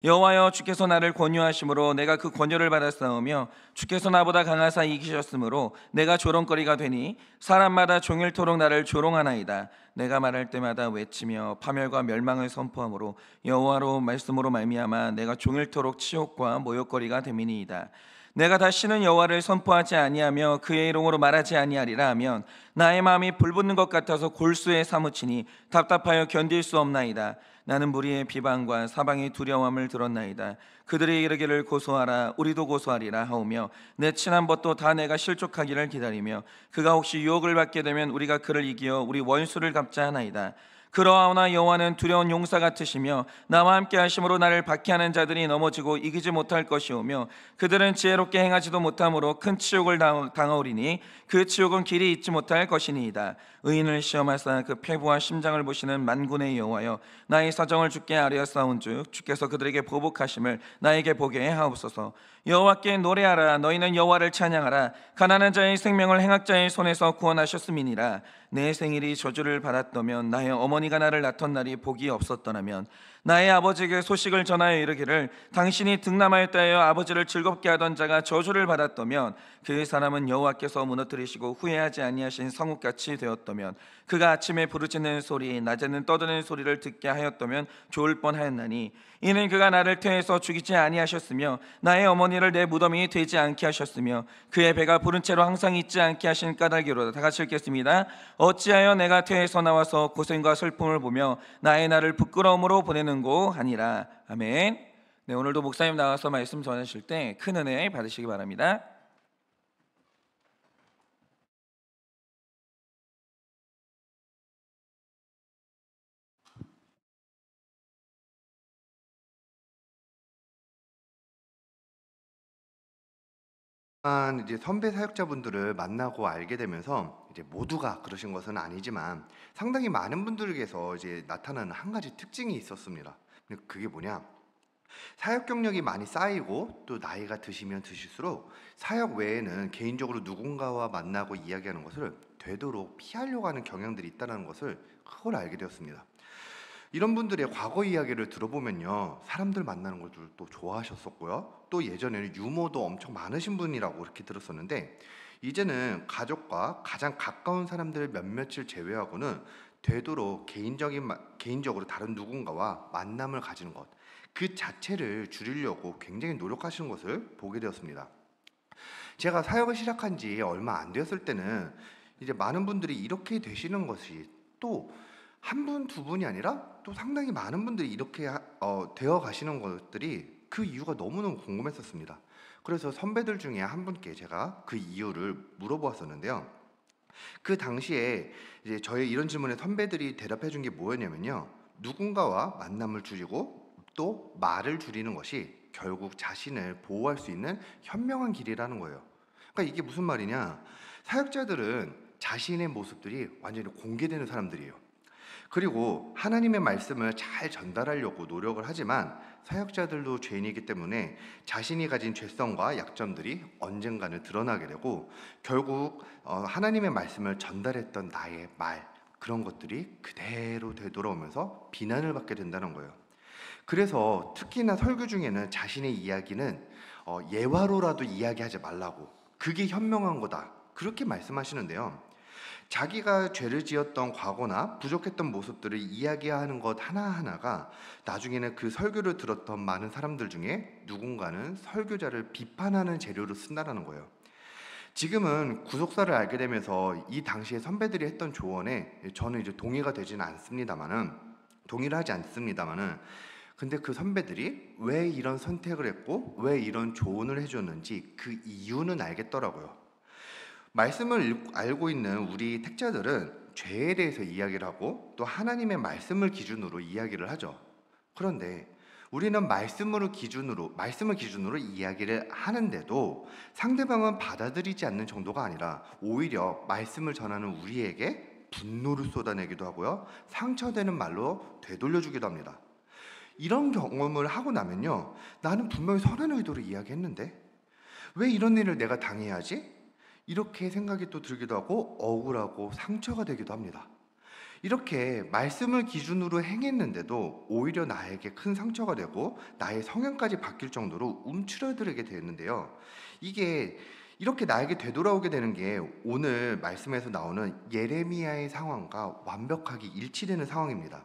여호와여, 주께서 나를 권유하심으로 내가 그 권유를 받았사오며 주께서 나보다 강하사 이기셨으므로 내가 조롱거리가 되니 사람마다 종일토록 나를 조롱하나이다. 내가 말할 때마다 외치며 파멸과 멸망을 선포하므로 여호와로 말씀으로 말미암아 내가 종일토록 치욕과 모욕거리가 됨이니이다. 내가 다시는 여호와를 선포하지 아니하며 그의 이름으로 말하지 아니하리라 하면 나의 마음이 불붙는 것 같아서 골수에 사무치니 답답하여 견딜 수 없나이다. 나는 무리의 비방과 사방의 두려움을 들었나이다. 그들이 이르기를 고소하라, 우리도 고소하리라 하오며 내 친한 벗도 다 내가 실족하기를 기다리며 그가 혹시 유혹을 받게 되면 우리가 그를 이기어 우리 원수를 갚자 하나이다. 그러하오나 여호와는 두려운 용사 같으시며 나와 함께 하심으로 나를 박해하는 자들이 넘어지고 이기지 못할 것이오며 그들은 지혜롭게 행하지도 못함으로 큰 치욕을 당하오리니 그 치욕은 길이 잊지 못할 것이니이다. 의인을 시험하사 그 폐부와 심장을 보시는 만군의 여호와여, 나의 사정을 주께 아뢰었사온즉 주께서 그들에게 보복하심을 나에게 보게 하옵소서. 여호와께 노래하라, 너희는 여호와를 찬양하라. 가난한 자의 생명을 행악자의 손에서 구원하셨음이니라. 내 생일이 저주를 받았다면 나의 어머니가 나를 낳던 날이 복이 없었더라면 나의 아버지에게 소식을 전하여 이르기를 당신이 등남하였다 하여 아버지를 즐겁게 하던 자가 저주를 받았다면 그 사람은 여호와께서 무너뜨리시고 후회하지 아니하신 성읍같이 되었다면 그가 아침에 부르짖는 소리 낮에는 떠드는 소리를 듣게 하였다면 좋을 뻔하였나니 이는 그가 나를 태에서 죽이지 아니하셨으며 나의 어머니를 내 무덤이 되지 않게 하셨으며 그의 배가 부른 채로 항상 있지 않게 하신 까닭이로다. 다 같이 읽겠습니다. 어찌하여 내가 태에서 나와서 고생과 슬픔을 보며 나의 날을 부끄러움으로 보내는고 하니라. 아멘. 네, 오늘도 목사님 나와서 말씀 전하실 때 큰 은혜 받으시기 바랍니다. 이제 선배 사역자분들을 만나고 알게 되면서 이제 모두가 그러신 것은 아니지만 상당히 많은 분들에게서 이제 나타나는 한 가지 특징이 있었습니다. 근데 그게 뭐냐? 사역 경력이 많이 쌓이고 또 나이가 드시면 드실수록 사역 외에는 개인적으로 누군가와 만나고 이야기하는 것을 되도록 피하려고 하는 경향들이 있다는 것을 그걸 알게 되었습니다. 이런 분들의 과거 이야기를 들어보면요, 사람들 만나는 걸 또 좋아하셨었고요, 또 예전에는 유머도 엄청 많으신 분이라고 이렇게 들었었는데 이제는 가족과 가장 가까운 사람들 몇몇을 제외하고는 되도록 개인적으로 다른 누군가와 만남을 가지는 것, 그 자체를 줄이려고 굉장히 노력하시는 것을 보게 되었습니다. 제가 사역을 시작한 지 얼마 안 되었을 때는 이제 많은 분들이 이렇게 되시는 것이 또 한 분, 두 분이 아니라 또 상당히 많은 분들이 이렇게 되어 가시는 것들이 그 이유가 너무너무 궁금했었습니다. 그래서 선배들 중에 한 분께 제가 그 이유를 물어보았었는데요. 그 당시에 이제 저의 이런 질문에 선배들이 대답해 준 게 뭐였냐면요, 누군가와 만남을 줄이고 또 말을 줄이는 것이 결국 자신을 보호할 수 있는 현명한 길이라는 거예요. 그러니까 이게 무슨 말이냐, 사역자들은 자신의 모습들이 완전히 공개되는 사람들이에요. 그리고 하나님의 말씀을 잘 전달하려고 노력을 하지만 사역자들도 죄인이기 때문에 자신이 가진 죄성과 약점들이 언젠가는 드러나게 되고 결국 하나님의 말씀을 전달했던 나의 말, 그런 것들이 그대로 되돌아오면서 비난을 받게 된다는 거예요. 그래서 특히나 설교 중에는 자신의 이야기는 예화로라도 이야기하지 말라고, 그게 현명한 거다, 그렇게 말씀하시는데요. 자기가 죄를 지었던 과거나 부족했던 모습들을 이야기하는 것 하나하나가 나중에는 그 설교를 들었던 많은 사람들 중에 누군가는 설교자를 비판하는 재료로 쓴다는 거예요. 지금은 구속사를 알게 되면서 이 당시에 선배들이 했던 조언에 저는 이제 동의를 하지 않습니다만은, 근데 그 선배들이 왜 이런 선택을 했고 왜 이런 조언을 해줬는지 그 이유는 알겠더라고요. 말씀을 알고 있는 우리 택자들은 죄에 대해서 이야기를 하고 또 하나님의 말씀을 기준으로 이야기를 하죠. 그런데 우리는 말씀을 기준으로 이야기를 하는데도 상대방은 받아들이지 않는 정도가 아니라 오히려 말씀을 전하는 우리에게 분노를 쏟아내기도 하고요, 상처되는 말로 되돌려주기도 합니다. 이런 경험을 하고 나면요, 나는 분명히 선한 의도로 이야기했는데 왜 이런 일을 내가 당해야 하지? 이렇게 생각이 또 들기도 하고 억울하고 상처가 되기도 합니다. 이렇게 말씀을 기준으로 행했는데도 오히려 나에게 큰 상처가 되고 나의 성향까지 바뀔 정도로 움츠러들게 되었는데요. 이게 이렇게 나에게 되돌아오게 되는 게 오늘 말씀에서 나오는 예레미야의 상황과 완벽하게 일치되는 상황입니다.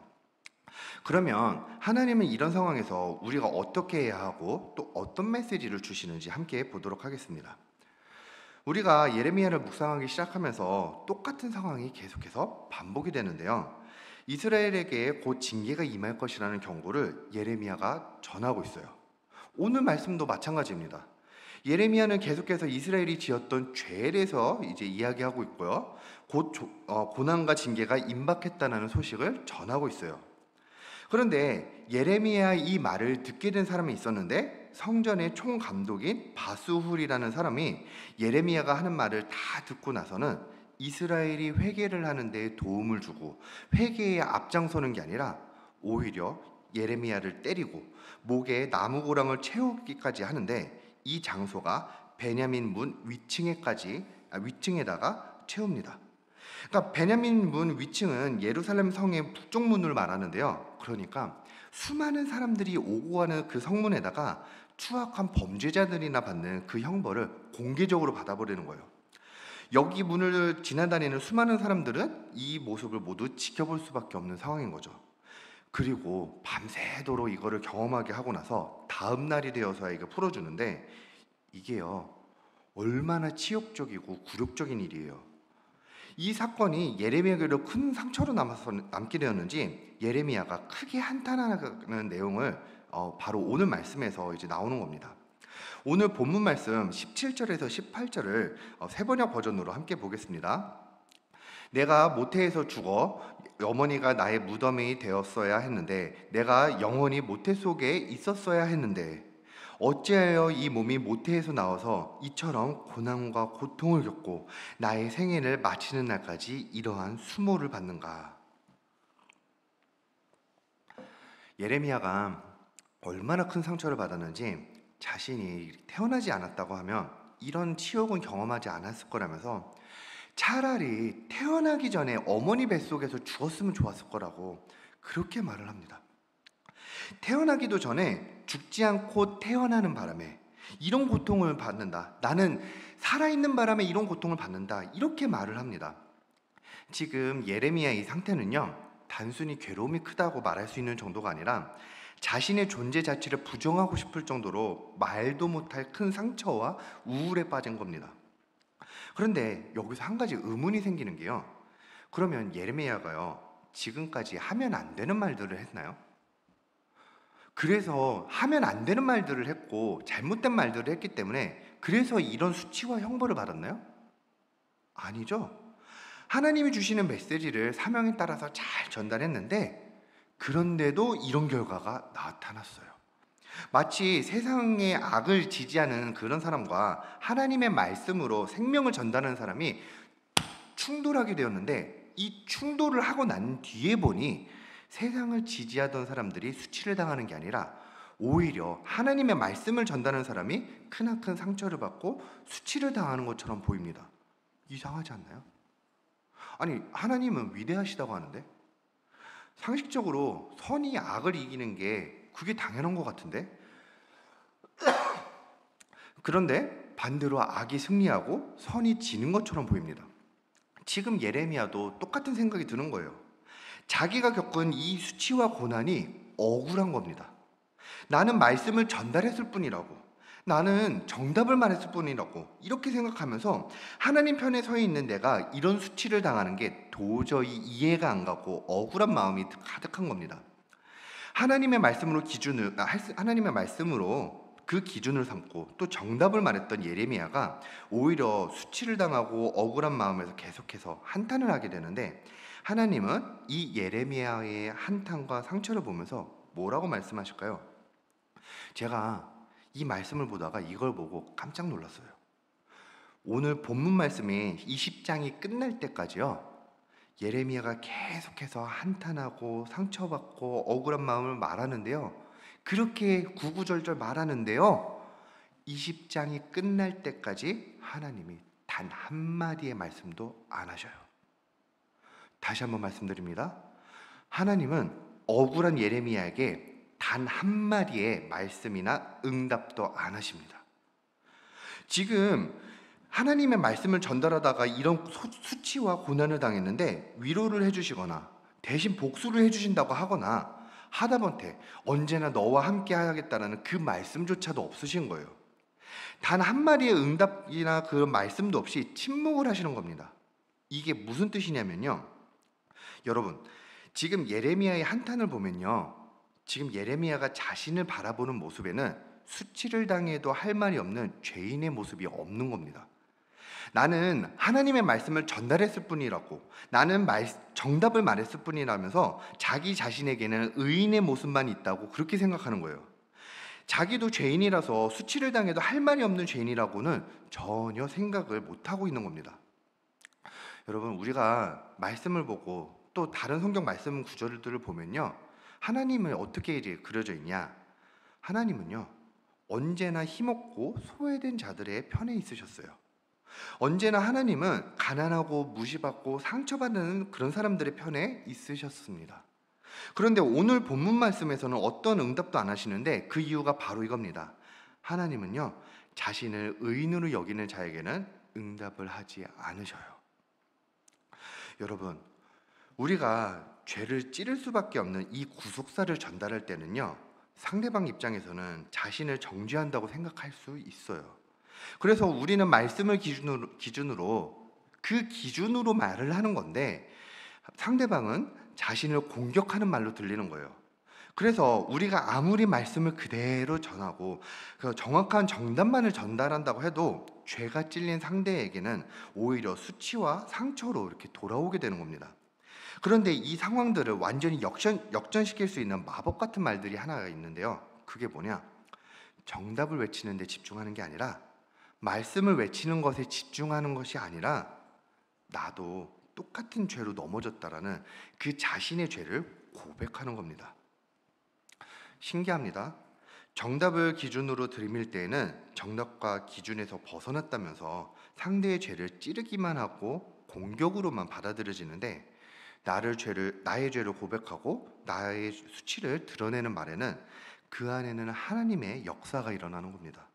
그러면 하나님은 이런 상황에서 우리가 어떻게 해야 하고 또 어떤 메시지를 주시는지 함께 보도록 하겠습니다. 우리가 예레미야를 묵상하기 시작하면서 똑같은 상황이 계속해서 반복이 되는데요. 이스라엘에게 곧 징계가 임할 것이라는 경고를 예레미야가 전하고 있어요. 오늘 말씀도 마찬가지입니다. 예레미야는 계속해서 이스라엘이 지었던 죄에 대해서 이제 이야기하고 있고요. 곧 고난과 징계가 임박했다는 소식을 전하고 있어요. 그런데 예레미야 이 말을 듣게 된 사람이 있었는데 성전의 총감독인 바수훌이라는 사람이 예레미야가 하는 말을 다 듣고 나서는 이스라엘이 회개를 하는 데 도움을 주고 회개에 앞장서는 게 아니라 오히려 예레미야를 때리고 목에 나무고랑을 채우기까지 하는데 이 장소가 베냐민 문 위층에다가 채웁니다. 그러니까 베냐민 문 위층은 예루살렘 성의 북쪽 문을 말하는데요. 그러니까 수많은 사람들이 오고 가는 그 성문에다가 추악한 범죄자들이나 받는 그 형벌을 공개적으로 받아버리는 거예요. 여기 문을 지나다니는 수많은 사람들은 이 모습을 모두 지켜볼 수밖에 없는 상황인 거죠. 그리고 밤새도록 이거를 경험하게 하고 나서 다음 날이 되어서 이게 풀어주는데 이게요 얼마나 치욕적이고 굴욕적인 일이에요. 이 사건이 예레미야에게도 큰 상처로 남게 되었는지 예레미야가 크게 한탄하는 내용을 바로 오늘 말씀에서 이제 나오는 겁니다. 오늘 본문 말씀 17절에서 18절을 세번역 버전으로 함께 보겠습니다. 내가 모태에서 죽어 어머니가 나의 무덤이 되었어야 했는데 내가 영원히 모태 속에 있었어야 했는데 어찌하여 이 몸이 모태에서 나와서 이처럼 고난과 고통을 겪고 나의 생애를 마치는 날까지 이러한 수모를 받는가. 예레미야가 얼마나 큰 상처를 받았는지 자신이 태어나지 않았다고 하면 이런 치욕은 경험하지 않았을 거라면서 차라리 태어나기 전에 어머니 뱃속에서 죽었으면 좋았을 거라고 그렇게 말을 합니다. 태어나기도 전에 죽지 않고 태어나는 바람에 이런 고통을 받는다. 나는 살아있는 바람에 이런 고통을 받는다. 이렇게 말을 합니다. 지금 예레미야의 이 상태는요. 단순히 괴로움이 크다고 말할 수 있는 정도가 아니라 자신의 존재 자체를 부정하고 싶을 정도로 말도 못할 큰 상처와 우울에 빠진 겁니다. 그런데 여기서 한 가지 의문이 생기는 게요. 그러면 예레미야가요. 지금까지 하면 안 되는 말들을 했나요? 그래서 하면 안 되는 말들을 했고 잘못된 말들을 했기 때문에 그래서 이런 수치와 형벌을 받았나요? 아니죠. 하나님이 주시는 메시지를 사명에 따라서 잘 전달했는데 그런데도 이런 결과가 나타났어요. 마치 세상의 악을 지지하는 그런 사람과 하나님의 말씀으로 생명을 전달하는 사람이 충돌하게 되었는데 이 충돌을 하고 난 뒤에 보니 세상을 지지하던 사람들이 수치를 당하는 게 아니라 오히려 하나님의 말씀을 전달하는 사람이 크나큰 상처를 받고 수치를 당하는 것처럼 보입니다. 이상하지 않나요? 아니 하나님은 위대하시다고 하는데 상식적으로 선이 악을 이기는 게 그게 당연한 것 같은데 그런데 반대로 악이 승리하고 선이 지는 것처럼 보입니다. 지금 예레미야도 똑같은 생각이 드는 거예요. 자기가 겪은 이 수치와 고난이 억울한 겁니다. 나는 말씀을 전달했을 뿐이라고, 나는 정답을 말했을 뿐이라고 이렇게 생각하면서 하나님 편에 서 있는 내가 이런 수치를 당하는 게 도저히 이해가 안 가고 억울한 마음이 가득한 겁니다. 하나님의 말씀으로 그 기준을 삼고 또 정답을 말했던 예레미야가 오히려 수치를 당하고 억울한 마음에서 계속해서 한탄을 하게 되는데 하나님은 이 예레미야의 한탄과 상처를 보면서 뭐라고 말씀하실까요? 제가 이 말씀을 보다가 이걸 보고 깜짝 놀랐어요. 오늘 본문 말씀이 20장이 끝날 때까지요. 예레미야가 계속해서 한탄하고 상처받고 억울한 마음을 말하는데요. 그렇게 구구절절 말하는데요. 20장이 끝날 때까지 하나님이 단 한마디의 말씀도 안 하셔요. 다시 한번 말씀드립니다. 하나님은 억울한 예레미야에게 단 한마디의 말씀이나 응답도 안 하십니다. 지금 하나님의 말씀을 전달하다가 이런 수치와 고난을 당했는데 위로를 해주시거나 대신 복수를 해주신다고 하거나 하다못해 언제나 너와 함께 하겠다라는 그 말씀조차도 없으신 거예요. 단 한마디의 응답이나 그런 말씀도 없이 침묵을 하시는 겁니다. 이게 무슨 뜻이냐면요, 여러분, 지금 예레미야의 한탄을 보면요, 지금 예레미야가 자신을 바라보는 모습에는 수치를 당해도 할 말이 없는 죄인의 모습이 없는 겁니다. 나는 하나님의 말씀을 전달했을 뿐이라고, 나는 정답을 말했을 뿐이라면서 자기 자신에게는 의인의 모습만 있다고 그렇게 생각하는 거예요. 자기도 죄인이라서 수치를 당해도 할 말이 없는 죄인이라고는 전혀 생각을 못하고 있는 겁니다. 여러분, 우리가 말씀을 보고 또 다른 성경 말씀 구절들을 보면요, 하나님은 어떻게 이제 그려져 있냐? 하나님은요, 언제나 힘없고 소외된 자들의 편에 있으셨어요. 언제나 하나님은 가난하고 무시받고 상처받는 그런 사람들의 편에 있으셨습니다. 그런데 오늘 본문 말씀에서는 어떤 응답도 안 하시는데 그 이유가 바로 이겁니다. 하나님은요, 자신을 의인으로 여기는 자에게는 응답을 하지 않으셔요. 여러분, 우리가 죄를 찌를 수밖에 없는 이 구속사를 전달할 때는요, 상대방 입장에서는 자신을 정죄한다고 생각할 수 있어요. 그래서 우리는 말씀을 기준으로 그 기준으로 말을 하는 건데 상대방은 자신을 공격하는 말로 들리는 거예요. 그래서 우리가 아무리 말씀을 그대로 전하고 그 정확한 정답만을 전달한다고 해도 죄가 찔린 상대에게는 오히려 수치와 상처로 이렇게 돌아오게 되는 겁니다. 그런데 이 상황들을 완전히 역전시킬 수 있는 마법 같은 말들이 하나가 있는데요, 그게 뭐냐? 정답을 외치는 데 집중하는 게 아니라, 말씀을 외치는 것에 집중하는 것이 아니라, 나도 똑같은 죄로 넘어졌다라는 그 자신의 죄를 고백하는 겁니다. 신기합니다. 정답을 기준으로 들이밀 때에는 정답과 기준에서 벗어났다면서 상대의 죄를 찌르기만 하고 공격으로만 받아들여지는데, 나의 죄를 고백하고 나의 수치를 드러내는 말에는 그 안에는 하나님의 역사가 일어나는 겁니다.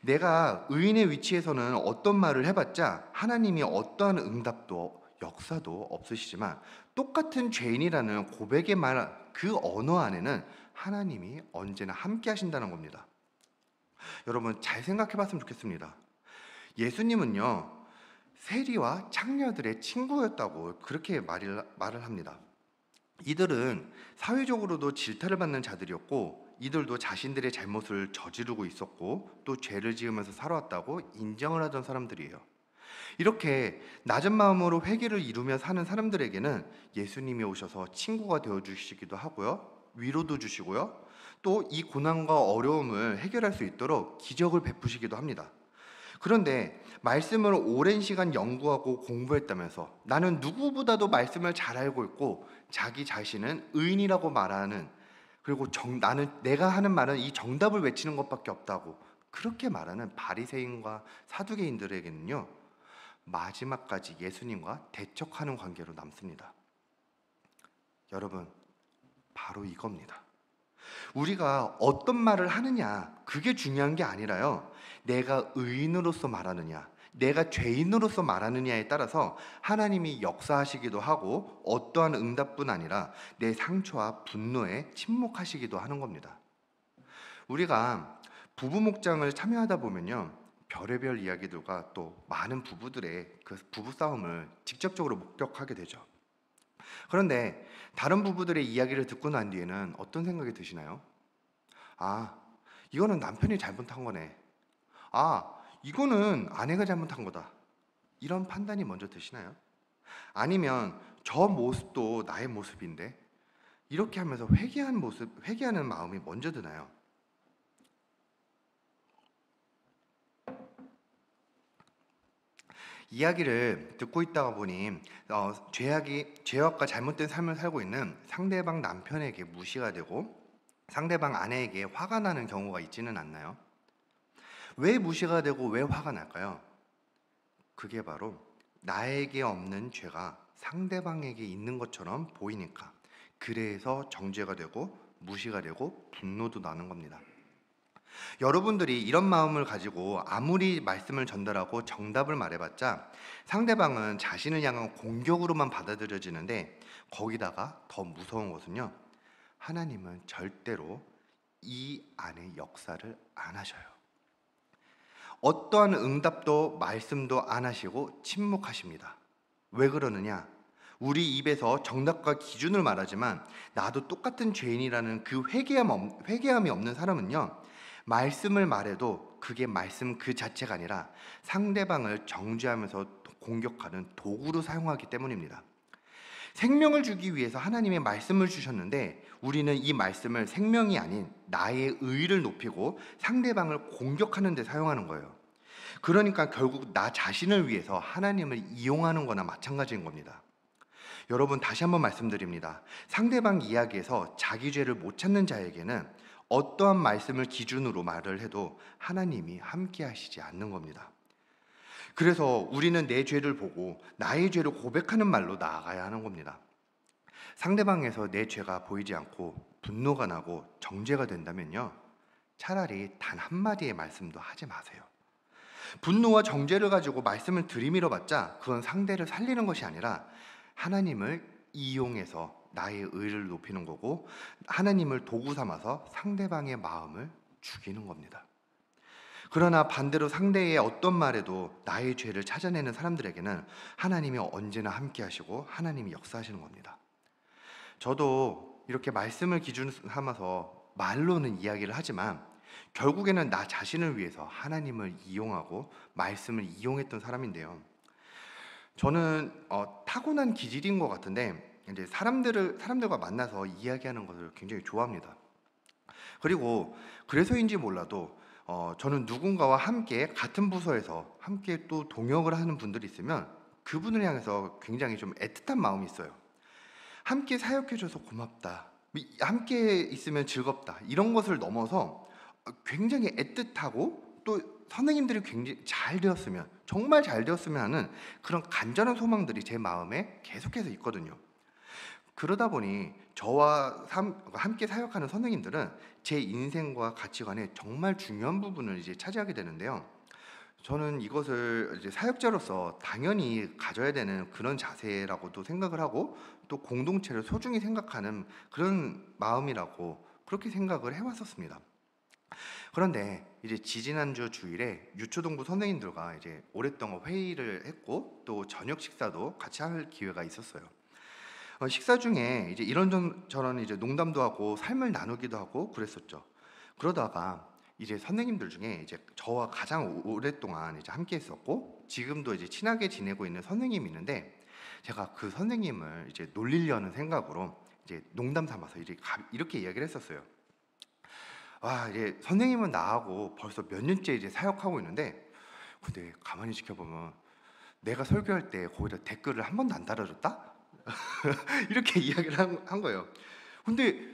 내가 의인의 위치에서는 어떤 말을 해봤자 하나님이 어떠한 응답도 역사도 없으시지만, 똑같은 죄인이라는 고백의 말 그 언어 안에는 하나님이 언제나 함께 하신다는 겁니다. 여러분, 잘 생각해 봤으면 좋겠습니다. 예수님은요, 세리와 창녀들의 친구였다고 그렇게 말을 합니다. 이들은 사회적으로도 질타를 받는 자들이었고, 이들도 자신들의 잘못을 저지르고 있었고 또 죄를 지으면서 살아왔다고 인정을 하던 사람들이에요. 이렇게 낮은 마음으로 회개를 이루며 사는 사람들에게는 예수님이 오셔서 친구가 되어주시기도 하고요, 위로도 주시고요, 또 이 고난과 어려움을 해결할 수 있도록 기적을 베푸시기도 합니다. 그런데 말씀을 오랜 시간 연구하고 공부했다면서 나는 누구보다도 말씀을 잘 알고 있고 자기 자신은 의인이라고 말하는, 그리고 내가 하는 말은 이 정답을 외치는 것밖에 없다고 그렇게 말하는 바리새인과 사두개인들에게는요, 마지막까지 예수님과 대척하는 관계로 남습니다. 여러분, 바로 이겁니다. 우리가 어떤 말을 하느냐, 그게 중요한 게 아니라요, 내가 의인으로서 말하느냐, 내가 죄인으로서 말하느냐에 따라서 하나님이 역사하시기도 하고 어떠한 응답뿐 아니라 내 상처와 분노에 침묵하시기도 하는 겁니다. 우리가 부부 목장을 참여하다 보면요, 별의별 이야기들과 또 많은 부부들의 그 부부싸움을 직접적으로 목격하게 되죠. 그런데 다른 부부들의 이야기를 듣고 난 뒤에는 어떤 생각이 드시나요? 아, 이거는 남편이 잘못한 거네. 아, 이거는 아내가 잘못한 거다. 이런 판단이 먼저 드시나요? 아니면 저 모습도 나의 모습인데, 이렇게 하면서 회개하는 마음이 먼저 드나요? 이야기를 듣고 있다가 보니 죄악과 잘못된 삶을 살고 있는 상대방 남편에게 무시가 되고 상대방 아내에게 화가 나는 경우가 있지는 않나요? 왜 무시가 되고 왜 화가 날까요? 그게 바로 나에게 없는 죄가 상대방에게 있는 것처럼 보이니까, 그래서 정죄가 되고 무시가 되고 분노도 나는 겁니다. 여러분들이 이런 마음을 가지고 아무리 말씀을 전달하고 정답을 말해봤자 상대방은 자신을 향한 공격으로만 받아들여지는데, 거기다가 더 무서운 것은요, 하나님은 절대로 이 안에 역사를 안 하셔요. 어떠한 응답도 말씀도 안 하시고 침묵하십니다. 왜 그러느냐? 우리 입에서 정답과 기준을 말하지만 나도 똑같은 죄인이라는 그 회개함이 없는 사람은요, 말씀을 말해도 그게 말씀 그 자체가 아니라 상대방을 정죄하면서 공격하는 도구로 사용하기 때문입니다. 생명을 주기 위해서 하나님의 말씀을 주셨는데 우리는 이 말씀을 생명이 아닌 나의 의를 높이고 상대방을 공격하는 데 사용하는 거예요. 그러니까 결국 나 자신을 위해서 하나님을 이용하는 거나 마찬가지인 겁니다. 여러분, 다시 한번 말씀드립니다. 상대방 이야기에서 자기 죄를 못 찾는 자에게는 어떠한 말씀을 기준으로 말을 해도 하나님이 함께 하시지 않는 겁니다. 그래서 우리는 내 죄를 보고 나의 죄를 고백하는 말로 나아가야 하는 겁니다. 상대방에서 내 죄가 보이지 않고 분노가 나고 정죄가 된다면요, 차라리 단 한마디의 말씀도 하지 마세요. 분노와 정죄를 가지고 말씀을 들이밀어봤자 그건 상대를 살리는 것이 아니라 하나님을 이용해서 나의 의를 높이는 거고, 하나님을 도구 삼아서 상대방의 마음을 죽이는 겁니다. 그러나 반대로 상대의 어떤 말에도 나의 죄를 찾아내는 사람들에게는 하나님이 언제나 함께 하시고 하나님이 역사하시는 겁니다. 저도 이렇게 말씀을 기준 삼아서 말로는 이야기를 하지만 결국에는 나 자신을 위해서 하나님을 이용하고 말씀을 이용했던 사람인데요. 저는 타고난 기질인 것 같은데 이제 사람들과 만나서 이야기하는 것을 굉장히 좋아합니다. 그리고 그래서인지 몰라도 저는 누군가와 함께 같은 부서에서 함께 또 동역을 하는 분들이 있으면 그분을 향해서 굉장히 좀 애틋한 마음이 있어요. 함께 사역해줘서 고맙다, 함께 있으면 즐겁다, 이런 것을 넘어서 굉장히 애틋하고 또 선생님들이 굉장히 잘 되었으면, 정말 잘 되었으면 하는 그런 간절한 소망들이 제 마음에 계속해서 있거든요. 그러다 보니 저와 함께 사역하는 선생님들은 제 인생과 가치관에 정말 중요한 부분을 이제 차지하게 되는데요. 저는 이것을 이제 사역자로서 당연히 가져야 되는 그런 자세라고도 생각을 하고, 또 공동체를 소중히 생각하는 그런 마음이라고 그렇게 생각을 해왔었습니다. 그런데 이제 지지난주 주일에 유초동부 선생님들과 이제 오랫동안 회의를 했고 또 저녁 식사도 같이 할 기회가 있었어요. 식사 중에 이제 이런저런 이제 농담도 하고 삶을 나누기도 하고 그랬었죠. 그러다가 이제 선생님들 중에 이제 저와 가장 오랫동안 이제 함께 했었고 지금도 이제 친하게 지내고 있는 선생님이 있는데, 제가 그 선생님을 이제 놀리려는 생각으로 이제 농담 삼아서 이제 이렇게 이야기를 했었어요. 와, 이제 선생님은 나하고 벌써 몇 년째 이제 사역하고 있는데, 근데 가만히 지켜보면 내가 설교할 때 거기다 댓글을 한 번도 안 달아줬다? 이렇게 이야기를 한 거예요. 근데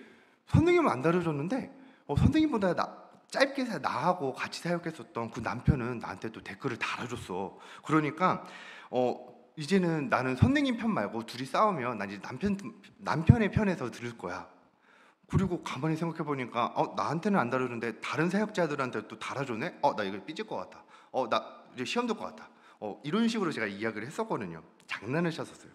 선생님은 안 달아줬는데 선생님보다 짧게 나하고 같이 사역했었던 그 남편은 나한테 또 댓글을 달아줬어. 그러니까 이제는 나는 선생님 편 말고 둘이 싸우면 난 이제 남편의 편에서 들을 거야. 그리고 가만히 생각해 보니까 나한테는 안 다루는데 다른 사역자들한테 또 달아주네. 나 이거 삐질 것 같아. 나 이제 시험 들 것 같아. 이런 식으로 제가 이야기를 했었거든요. 장난을 쳤었어요.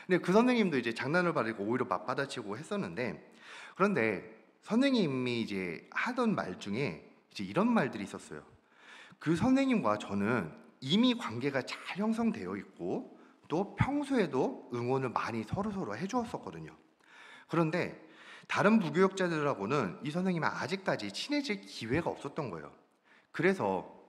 근데 그 선생님도 이제 장난을 받고 오히려 맞받아치고 했었는데, 그런데 선생님이 이제 하던 말 중에 이제 이런 말들이 있었어요. 그 선생님과 저는 이미 관계가 잘 형성되어 있고 또 평소에도 응원을 많이 서로 해주었었거든요. 그런데 다른 부교역자들하고는 이 선생님은 아직까지 친해질 기회가 없었던 거예요. 그래도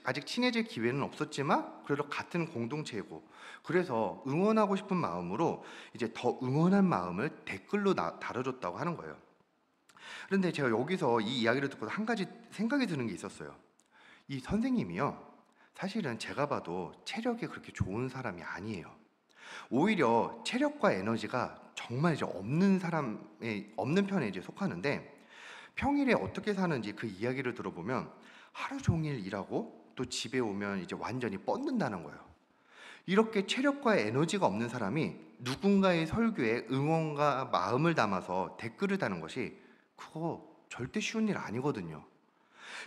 아직 친해질 기회는 없었지만 그래도 같은 공동체이고, 그래서 응원하고 싶은 마음으로 이제 더 응원한 마음을 댓글로 달아줬다고 하는 거예요. 그런데 제가 여기서 이 이야기를 듣고 한 가지 생각이 드는 게 있었어요. 이 선생님이요, 사실은 제가 봐도 체력이 그렇게 좋은 사람이 아니에요. 오히려 체력과 에너지가 정말 이제 없는 편에 이제 속하는데, 평일에 어떻게 사는지 그 이야기를 들어보면 하루 종일 일하고 또 집에 오면 이제 완전히 뻗는다는 거예요. 이렇게 체력과 에너지가 없는 사람이 누군가의 설교에 응원과 마음을 담아서 댓글을 다는 것이 그거 절대 쉬운 일 아니거든요.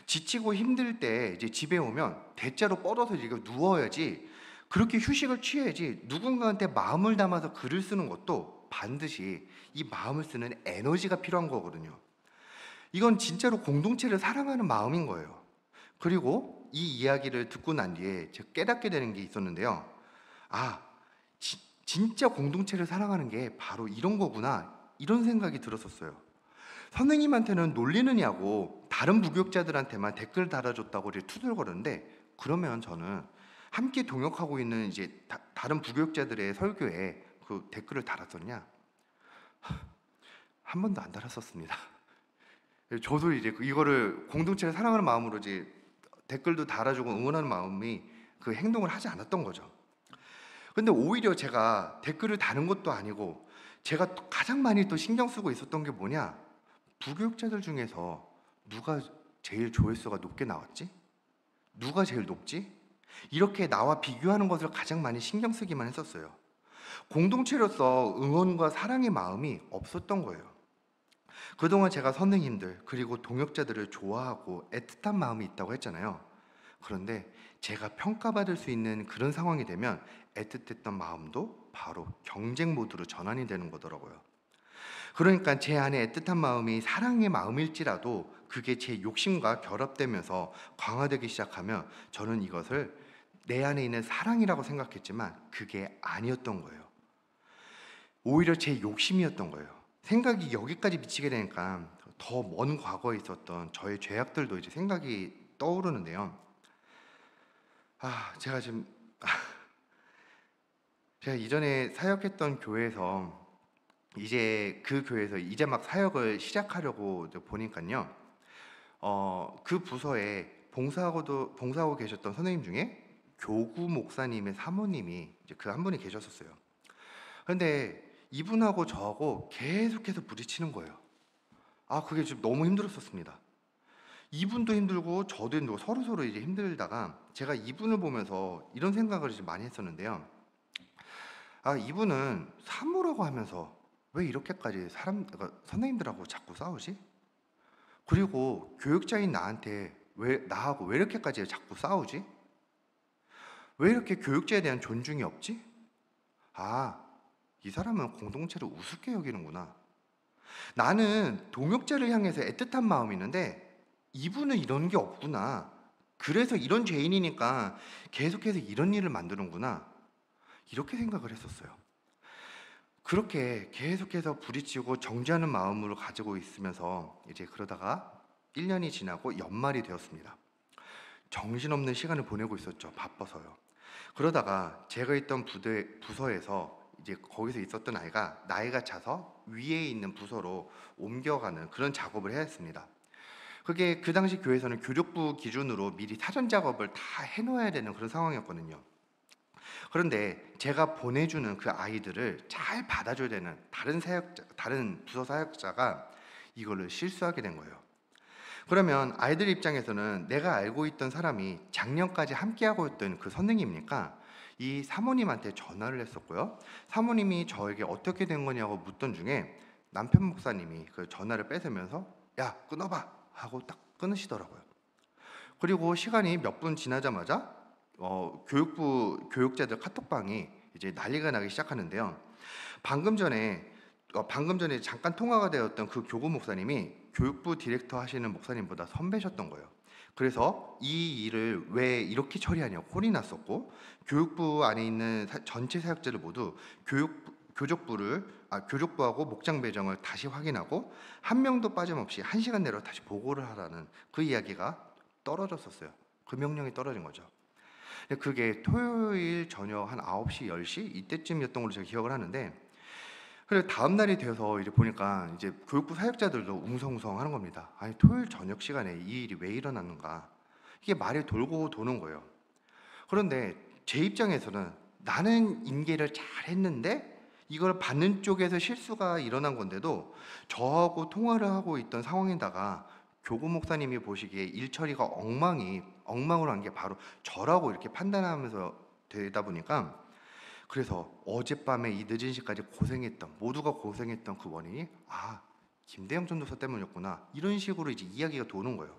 지치고 힘들 때 이제 집에 오면 대자로 뻗어서 이거 누워야지, 그렇게 휴식을 취해야지. 누군가한테 마음을 담아서 글을 쓰는 것도 반드시 이 마음을 쓰는 에너지가 필요한 거거든요. 이건 진짜로 공동체를 사랑하는 마음인 거예요. 그리고 이 이야기를 듣고 난 뒤에 제가 깨닫게 되는 게 있었는데요. 아, 진짜 공동체를 사랑하는 게 바로 이런 거구나, 이런 생각이 들었었어요. 선생님한테는 놀리느냐고 다른 부교육자들한테만 댓글 달아줬다고 이렇게 투덜거렸는데, 그러면 저는 함께 동역하고 있는 이제 다른 부교육자들의 설교에 그 댓글을 달았었냐? 한 번도 안 달았었습니다. 저도 이제 이거를 공동체를 사랑하는 마음으로 이제 댓글도 달아주고 응원하는 마음이 그 행동을 하지 않았던 거죠. 근데 오히려 제가 댓글을 다는 것도 아니고 제가 가장 많이 또 신경 쓰고 있었던 게 뭐냐? 부교육자들 중에서 누가 제일 조회수가 높게 나왔지? 누가 제일 높지? 이렇게 나와 비교하는 것을 가장 많이 신경 쓰기만 했었어요. 공동체로서 응원과 사랑의 마음이 없었던 거예요. 그동안 제가 선생님들 그리고 동역자들을 좋아하고 애틋한 마음이 있다고 했잖아요. 그런데 제가 평가받을 수 있는 그런 상황이 되면 애틋했던 마음도 바로 경쟁 모드로 전환이 되는 거더라고요. 그러니까 제 안에 애틋한 마음이 사랑의 마음일지라도 그게 제 욕심과 결합되면서 강화되기 시작하면 저는 이것을 내 안에 있는 사랑이라고 생각했지만 그게 아니었던 거예요. 오히려 제 욕심이었던 거예요. 생각이 여기까지 미치게 되니까 더 먼 과거에 있었던 저의 죄악들도 이제 생각이 떠오르는데요. 제가 지금 제가 이전에 사역했던 교회에서 이제 그 교회에서 이제 막 사역을 시작하려고 보니까요. 그 부서에 봉사하고 계셨던 선생님 중에 교구 목사님의 사모님이 이제 그 한 분이 계셨었어요. 그런데 이분하고 저하고 계속해서 부딪히는 거예요. 그게 좀 너무 힘들었었습니다. 이분도 힘들고 저도 힘들고 서로 이제 힘들다가 제가 이분을 보면서 이런 생각을 이제 많이 했었는데요. 이분은 사모라고 하면서 왜 이렇게까지 그러니까 선생님들하고 자꾸 싸우지? 그리고 교육자인 나한테 나하고 왜 이렇게까지 자꾸 싸우지? 왜 이렇게 교육자에 대한 존중이 없지? 이 사람은 공동체를 우습게 여기는구나. 나는 동역자를 향해서 애틋한 마음이 있는데 이분은 이런 게 없구나. 그래서 이런 죄인이니까 계속해서 이런 일을 만드는구나. 이렇게 생각을 했었어요. 그렇게 계속해서 부딪히고 정죄하는 마음으로 가지고 있으면서 이제 그러다가 1년이 지나고 연말이 되었습니다. 정신없는 시간을 보내고 있었죠. 바빠서요. 그러다가 제가 있던 부서에서 이제 거기서 있었던 아이가 나이가 차서 위에 있는 부서로 옮겨가는 그런 작업을 해야 했습니다. 그게 그 당시 교회에서는 교육부 기준으로 미리 사전 작업을 다 해놓아야 되는 그런 상황이었거든요. 그런데 제가 보내주는 그 아이들을 잘 받아줘야 되는 다른 부서 사역자가 이거를 실수하게 된 거예요. 그러면 아이들 입장에서는 내가 알고 있던 사람이 작년까지 함께하고 있던 그 선생님이니까 이 사모님한테 전화를 했었고요. 사모님이 저에게 어떻게 된 거냐고 묻던 중에 남편 목사님이 그 전화를 뺏으면서 야 끊어봐 하고 딱 끊으시더라고요. 그리고 시간이 몇 분 지나자마자 교육부 교육자들 카톡방이 이제 난리가 나기 시작하는데요. 방금 전에 잠깐 통화가 되었던 그 교구 목사님이 교육부 디렉터 하시는 목사님보다 선배셨던 거예요. 그래서 이 일을 왜 이렇게 처리하냐고 혼이 났었고, 교육부 안에 있는 전체 사역자들 모두 교족부하고 목장 배정을 다시 확인하고 한 명도 빠짐없이 1시간 내로 다시 보고를 하라는 그 이야기가 떨어졌었어요. 그 명령이 떨어진 거죠. 그게 토요일 저녁 한 9시, 10시 이때쯤이었던 걸로 제가 기억을 하는데, 그래서 다음 날이 되어서 이제 보니까 이제 교육부 사역자들도 웅성웅성 하는 겁니다. 아니 토요일 저녁 시간에 이 일이 왜 일어났는가? 이게 말이 돌고 도는 거예요. 그런데 제 입장에서는 나는 인계를 잘 했는데 이걸 받는 쪽에서 실수가 일어난 건데도 저하고 통화를 하고 있던 상황에다가 교구 목사님이 보시기에 일 처리가 엉망으로 한 게 바로 저라고 이렇게 판단하면서 되다 보니까 그래서 어젯밤에 이 늦은 시까지 고생했던, 모두가 고생했던 그 원인이 김대영 전도사 때문이었구나, 이런 식으로 이제 이야기가 도는 거예요.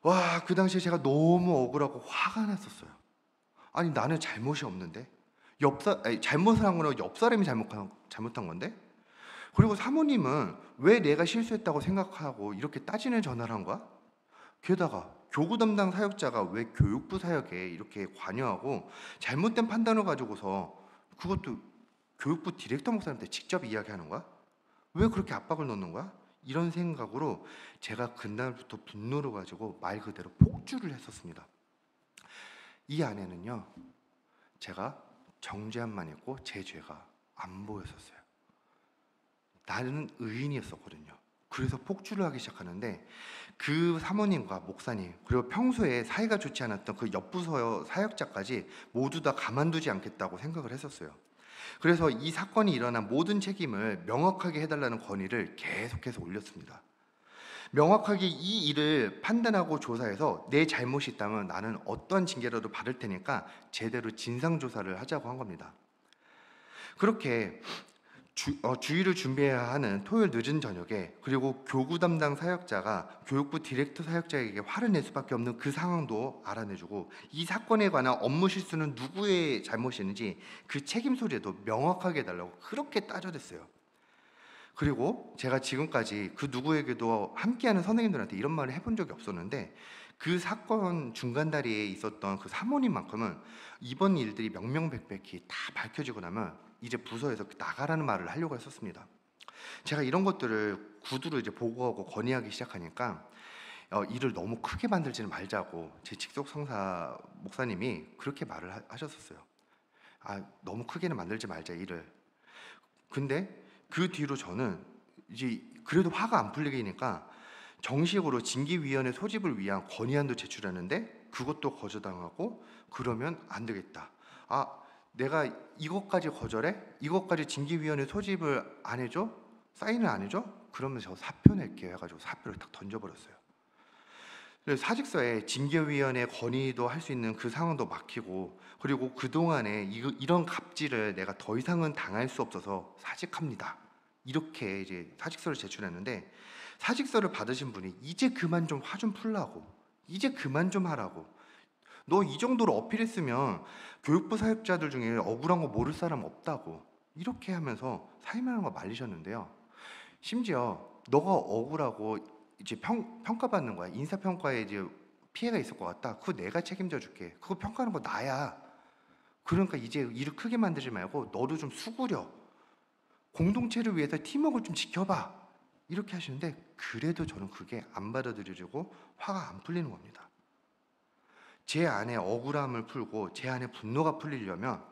와, 그 당시에 제가 너무 억울하고 화가 났었어요. 아니, 나는 잘못이 없는데, 잘못을 한 거는 옆 사람이 잘못한 건데, 그리고 사모님은 왜 내가 실수했다고 생각하고 이렇게 따지는 전화를 한 거야? 게다가 교구 담당 사역자가 왜 교육부 사역에 이렇게 관여하고 잘못된 판단을 가지고서 그것도 교육부 디렉터 목사님한테 직접 이야기하는 거야? 왜 그렇게 압박을 넣는 거야? 이런 생각으로 제가 그날부터 분노를 가지고 말 그대로 폭주를 했었습니다. 이 안에는요, 제가 정죄함만 있고 제 죄가 안 보였었어요. 나는 의인이었었거든요. 그래서 폭주를 하기 시작하는데, 그 사모님과 목사님, 그리고 평소에 사이가 좋지 않았던 그 옆부서 사역자까지 모두 다 가만두지 않겠다고 생각을 했었어요. 그래서 이 사건이 일어난 모든 책임을 명확하게 해달라는 건의를 계속해서 올렸습니다. 명확하게 이 일을 판단하고 조사해서 내 잘못이 있다면 나는 어떤 징계라도 받을 테니까 제대로 진상조사를 하자고 한 겁니다. 그렇게 주의를 준비해야 하는 토요일 늦은 저녁에, 그리고 교구 담당 사역자가 교육부 디렉터 사역자에게 화를 낼 수밖에 없는 그 상황도 알아내주고, 이 사건에 관한 업무 실수는 누구의 잘못이는지 그 책임 소재도 명확하게 해달라고 그렇게 따져댔어요. 그리고 제가 지금까지 그 누구에게도 함께하는 선생님들한테 이런 말을 해본 적이 없었는데, 그 사건 중간다리에 있었던 그 사모님만큼은 이번 일들이 명명백백히 다 밝혀지고 나면 이제 부서에서 나가라는 말을 하려고 했었습니다. 제가 이런 것들을 구두로 이제 보고하고 건의하기 시작하니까 일을 너무 크게 만들지는 말자고 제 직속 상사 목사님이 그렇게 말을 하셨었어요. 너무 크게는 만들지 말자, 일을. 근데 그 뒤로 저는 이제 그래도 화가 안 풀리니까 정식으로 징계위원회 소집을 위한 건의안도 제출하는데 그것도 거절당하고, 그러면 안 되겠다. 내가 이것까지 거절해? 이것까지 징계위원회 소집을 안 해줘? 사인을 안 해줘? 그러면 저 사표 낼게 해가지고 사표를 딱 던져버렸어요. 그래서 사직서에 징계위원회 건의도 할 수 있는 그 상황도 막히고, 그리고 그동안에 이런 갑질을 내가 더 이상은 당할 수 없어서 사직합니다, 이렇게 이제 사직서를 제출했는데, 사직서를 받으신 분이 이제 그만 좀 화 좀 풀라고, 이제 그만 좀 하라고, 너 이 정도로 어필했으면 교육부 사역자들 중에 억울한 거 모를 사람 없다고, 이렇게 하면서 사임하는 거 말리셨는데요. 심지어 너가 억울하고 이제 평가받는 거야, 인사평가에 이제 피해가 있을 것 같다, 그거 내가 책임져 줄게, 그거 평가하는 거 나야, 그러니까 이제 일을 크게 만들지 말고 너도 좀 수구려, 공동체를 위해서 팀워크를 좀 지켜봐, 이렇게 하시는데, 그래도 저는 그게 안 받아들여지고 화가 안 풀리는 겁니다. 제 안에 억울함을 풀고 제 안에 분노가 풀리려면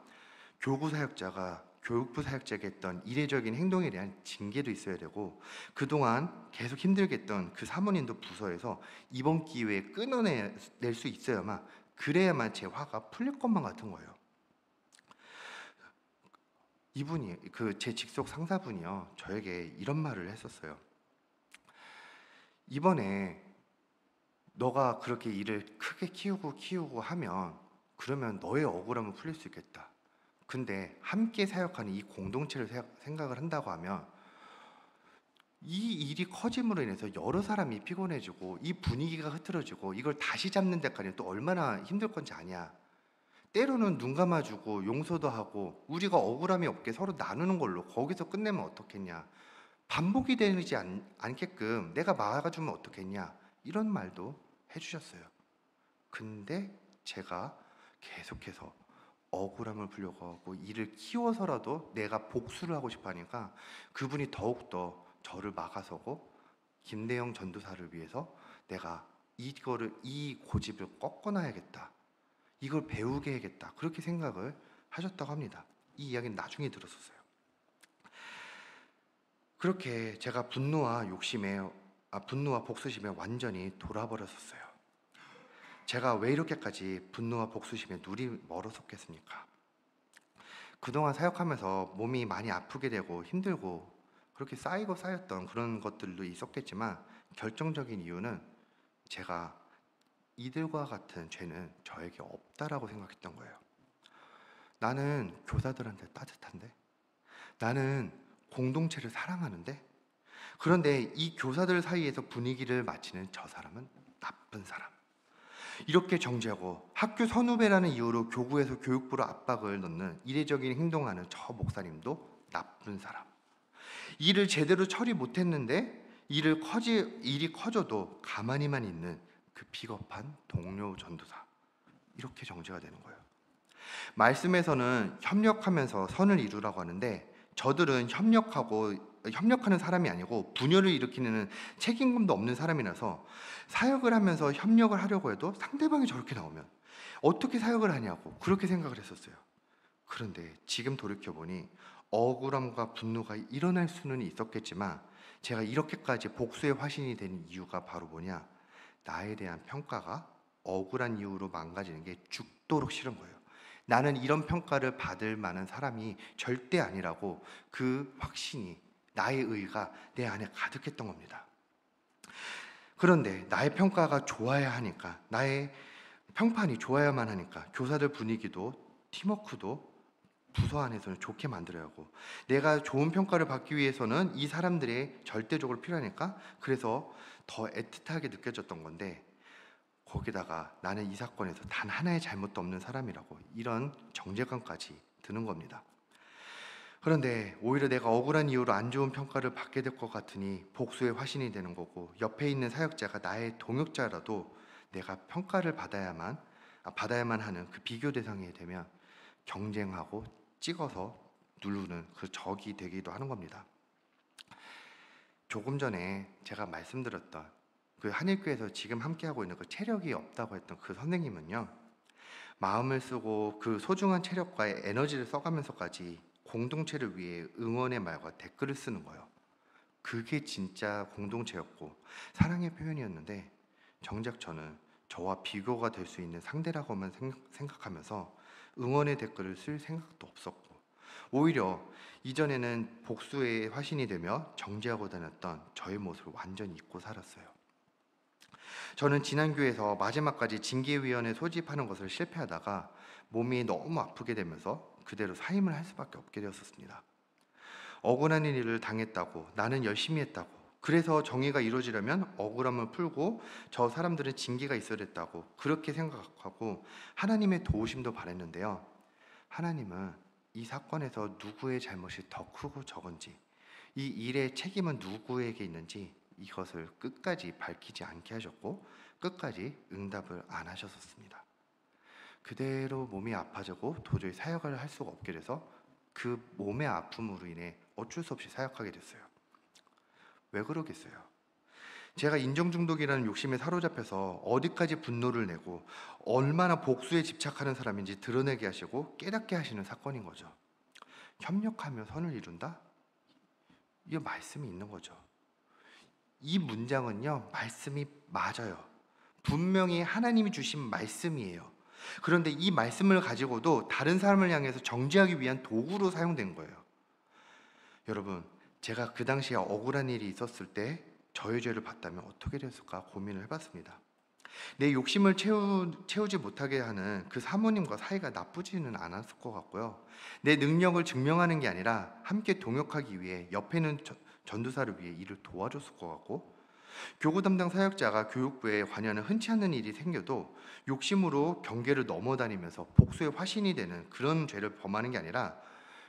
교구 사역자가 교육부 사역자에게 했던 이례적인 행동에 대한 징계도 있어야 되고, 그동안 계속 힘들게 했던 그 사모님도 부서에서 이번 기회에 끊어낼 수 있어야만, 그래야만 제 화가 풀릴 것만 같은 거예요. 이분이, 제 직속 상사분이요, 저에게 이런 말을 했었어요. 이번에 너가 그렇게 일을 크게 키우고 하면 그러면 너의 억울함은 풀릴 수 있겠다. 근데 함께 사역하는 이 공동체를 생각을 한다고 하면 이 일이 커짐으로 인해서 여러 사람이 피곤해지고 이 분위기가 흐트러지고 이걸 다시 잡는 데까지 또 얼마나 힘들 건지 아냐. 때로는 눈 감아주고 용서도 하고 우리가 억울함이 없게 서로 나누는 걸로 거기서 끝내면 어떻겠냐. 반복이 되지 않게끔 내가 막아주면 어떻겠냐. 이런 말도 해주셨어요. 근데 제가 계속해서 억울함을 풀려고 하고 일을 키워서라도 내가 복수를 하고 싶어 하니까 그분이 더욱더 저를 막아서고, 김대영 전도사를 위해서 내가 이 고집을 꺾어놔야겠다, 이걸 배우게 해야겠다, 그렇게 생각을 하셨다고 합니다. 이 이야기는 나중에 들었었어요. 그렇게 제가 분노와 복수심에 완전히 돌아버렸었어요. 제가 왜 이렇게까지 분노와 복수심에 눈이 멀었었겠습니까? 그동안 사역하면서 몸이 많이 아프게 되고 힘들고 그렇게 쌓였던 그런 것들도 있었겠지만, 결정적인 이유는 제가 이들과 같은 죄는 저에게 없다라고 생각했던 거예요. 나는 교사들한테 따뜻한데, 나는 공동체를 사랑하는데, 그런데 이 교사들 사이에서 분위기를 맞추는 저 사람은 나쁜 사람. 이렇게 정죄하고 학교 선후배라는 이유로 교구에서 교육부로 압박을 넣는 이례적인 행동하는 저 목사님도 나쁜 사람. 일을 제대로 처리 못했는데 일이 커져도 가만히만 있는 그 비겁한 동료 전도사. 이렇게 정죄가 되는 거예요. 말씀에서는 협력하면서 선을 이루라고 하는데, 저들은 협력하는 사람이 아니고 분열을 일으키는 책임감도 없는 사람이라서 사역을 하면서 협력을 하려고 해도 상대방이 저렇게 나오면 어떻게 사역을 하냐고 그렇게 생각을 했었어요. 그런데 지금 돌이켜보니 억울함과 분노가 일어날 수는 있었겠지만, 제가 이렇게까지 복수의 화신이 된 이유가 바로 뭐냐, 나에 대한 평가가 억울한 이유로 망가지는 게 죽도록 싫은 거예요. 나는 이런 평가를 받을 만한 사람이 절대 아니라고, 그 확신이, 나의 의가 내 안에 가득했던 겁니다. 그런데 나의 평가가 좋아야 하니까, 나의 평판이 좋아야만 하니까 교사들 분위기도 팀워크도 부서 안에서는 좋게 만들어야 하고, 내가 좋은 평가를 받기 위해서는 이 사람들이 절대적으로 필요하니까, 그래서 더 애틋하게 느껴졌던 건데, 거기다가 나는 이 사건에서 단 하나의 잘못도 없는 사람이라고 이런 정죄감까지 드는 겁니다. 그런데 오히려 내가 억울한 이유로 안 좋은 평가를 받게 될 것 같으니 복수의 화신이 되는 거고, 옆에 있는 사역자가 나의 동역자라도 내가 평가를 받아야만 하는 그 비교 대상이 되면 경쟁하고 찍어서 누르는 그 적이 되기도 하는 겁니다. 조금 전에 제가 말씀드렸던 그 한일교회에서 지금 함께하고 있는 그 체력이 없다고 했던 그 선생님은요, 마음을 쓰고 그 소중한 체력과 에너지를 써가면서까지 공동체를 위해 응원의 말과 댓글을 쓰는 거예요. 그게 진짜 공동체였고 사랑의 표현이었는데, 정작 저는 저와 비교가 될 수 있는 상대라고만 생각하면서 응원의 댓글을 쓸 생각도 없었고, 오히려 이전에는 복수의 화신이 되며 정죄하고 다녔던 저의 모습을 완전히 잊고 살았어요. 저는 지난 교회에서 마지막까지 징계위원회 소집하는 것을 실패하다가 몸이 너무 아프게 되면서 그대로 사임을 할 수밖에 없게 되었습니다. 억울한 일을 당했다고, 나는 열심히 했다고, 그래서 정의가 이루어지려면 억울함을 풀고 저 사람들은 징계가 있어야 됐다고 그렇게 생각하고 하나님의 도우심도 바랬는데요, 하나님은 이 사건에서 누구의 잘못이 더 크고 적은지, 이 일의 책임은 누구에게 있는지 이것을 끝까지 밝히지 않게 하셨고 끝까지 응답을 안 하셨었습니다. 그대로 몸이 아파지고 도저히 사역을 할 수가 없게 돼서 그 몸의 아픔으로 인해 어쩔 수 없이 사역하게 됐어요. 왜 그러겠어요? 제가 인정중독이라는 욕심에 사로잡혀서 어디까지 분노를 내고 얼마나 복수에 집착하는 사람인지 드러내게 하시고 깨닫게 하시는 사건인 거죠. 협력하며 선을 이룬다? 이 말씀이 있는 거죠. 이 문장은요, 말씀이 맞아요. 분명히 하나님이 주신 말씀이에요. 그런데 이 말씀을 가지고도 다른 사람을 향해서 정죄하기 위한 도구로 사용된 거예요. 여러분, 제가 그 당시에 억울한 일이 있었을 때 저의 죄를 봤다면 어떻게 됐을까 고민을 해봤습니다. 내 욕심을 채우지 못하게 하는 그 사모님과 사이가 나쁘지는 않았을 것 같고요, 내 능력을 증명하는 게 아니라 함께 동역하기 위해 옆에 있는 전도사를 위해 일을 도와줬을 것 같고, 교구 담당 사역자가 교육부에 관여하는 흔치 않은 일이 생겨도 욕심으로 경계를 넘어다니면서 복수의 화신이 되는 그런 죄를 범하는 게 아니라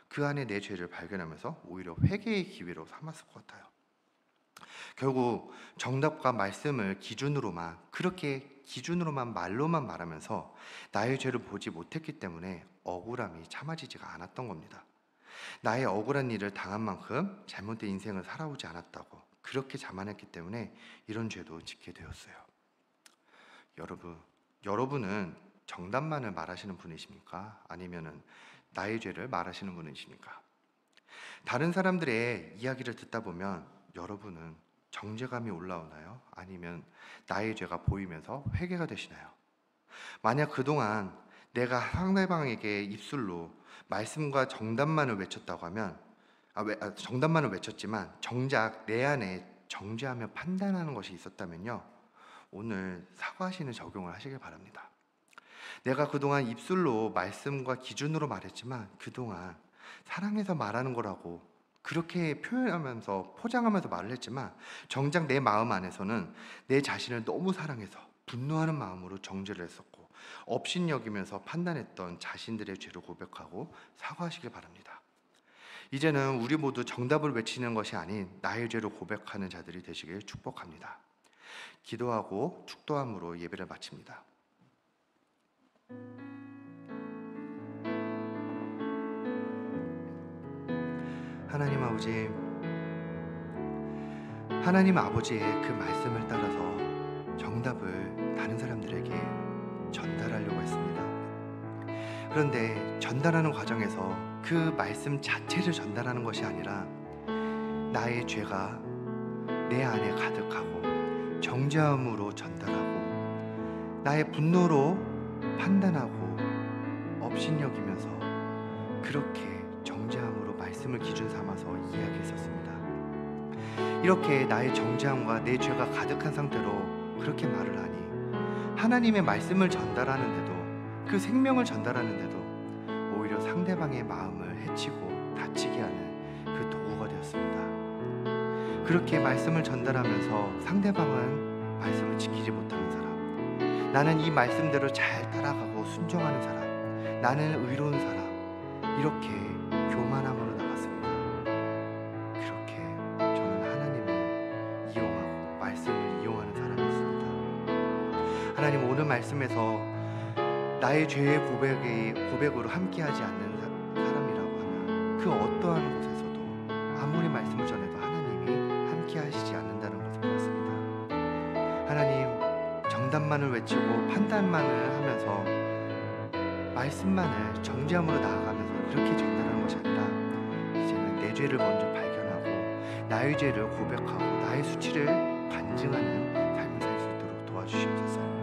그 안에 내 죄를 발견하면서 오히려 회개의 기회로 삼았을 것 같아요. 결국 정답과 말씀을 기준으로만 말로만 말하면서 나의 죄를 보지 못했기 때문에 억울함이 참아지지가 않았던 겁니다. 나의 억울한 일을 당한 만큼 잘못된 인생을 살아오지 않았다고 그렇게 자만했기 때문에 이런 죄도 짓게 되었어요. 여러분은 정답만을 말하시는 분이십니까? 아니면은 나의 죄를 말하시는 분이십니까? 다른 사람들의 이야기를 듣다 보면 여러분은 정죄감이 올라오나요? 아니면 나의 죄가 보이면서 회개가 되시나요? 만약 그동안 내가 상대방에게 입술로 말씀과 정답만을 외쳤다고 하면 정답만을 외쳤지만 정작 내 안에 정죄하며 판단하는 것이 있었다면요, 오늘 사과하시는 적용을 하시길 바랍니다. 내가 그동안 입술로 말씀과 기준으로 말했지만 그동안 사랑해서 말하는 거라고 그렇게 표현하면서 포장하면서 말을 했지만 정작 내 마음 안에서는 내 자신을 너무 사랑해서 분노하는 마음으로 정죄를 했었고 업신여기면서 판단했던 자신들의 죄를 고백하고 사과하시길 바랍니다. 이제는 우리 모두 정답을 외치는 것이 아닌 나의 죄를 고백하는 자들이 되시길 축복합니다. 기도하고 축도함으로 예배를 마칩니다. 하나님 아버지, 하나님 아버지의 그 말씀을 따라서 정답을 다른 사람들에게 전달하려고 했습니다. 그런데 전달하는 과정에서 그 말씀 자체를 전달하는 것이 아니라 나의 죄가 내 안에 가득하고 정죄함으로 전달하고 나의 분노로 판단하고 업신여기면서 그렇게 정죄함으로 말씀을 기준 삼아서 이야기했었습니다. 이렇게 나의 정죄함과 내 죄가 가득한 상태로 그렇게 말을 하니 하나님의 말씀을 전달하는데도 그 생명을 전달하는데도 오히려 상대방의 마음을 해치고 다치게 하는 그 도구가 되었습니다. 그렇게 말씀을 전달하면서 상대방은 말씀을 지키지 못하는 사람, 나는 이 말씀대로 잘 따라가고 순종하는 사람, 나는 의로운 사람, 이렇게 교만함으로 나갔습니다. 그렇게 저는 하나님을 이용하고 말씀을 이용하는 사람이었습니다. 하나님, 오늘 말씀에서 나의 죄의 고백으로 함께하지 않는 사람이라고 하면 그 어떠한 곳에서도 아무리 말씀을 전해도 하나님이 함께하시지 않는다는 것을 배웠습니다. 하나님, 정답만을 외치고 판단만을 하면서 말씀만을 정죄함으로 나아가면서 그렇게 전달하는 것이 아니라 이제는 내 죄를 먼저 발견하고 나의 죄를 고백하고 나의 수치를 간증하는 삶을 살 수 있도록 도와주시옵소서.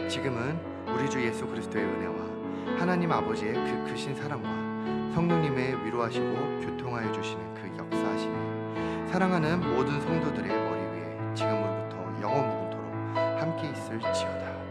지금은 우리 주 예수 그리스도의 은혜와 하나님 아버지의 그 크신 사랑과 성령님의 위로하시고 교통하여 주시는 그 역사하심이 사랑하는 모든 성도들의 머리 위에 지금으로부터 영원 무궁토록 함께 있을지어다.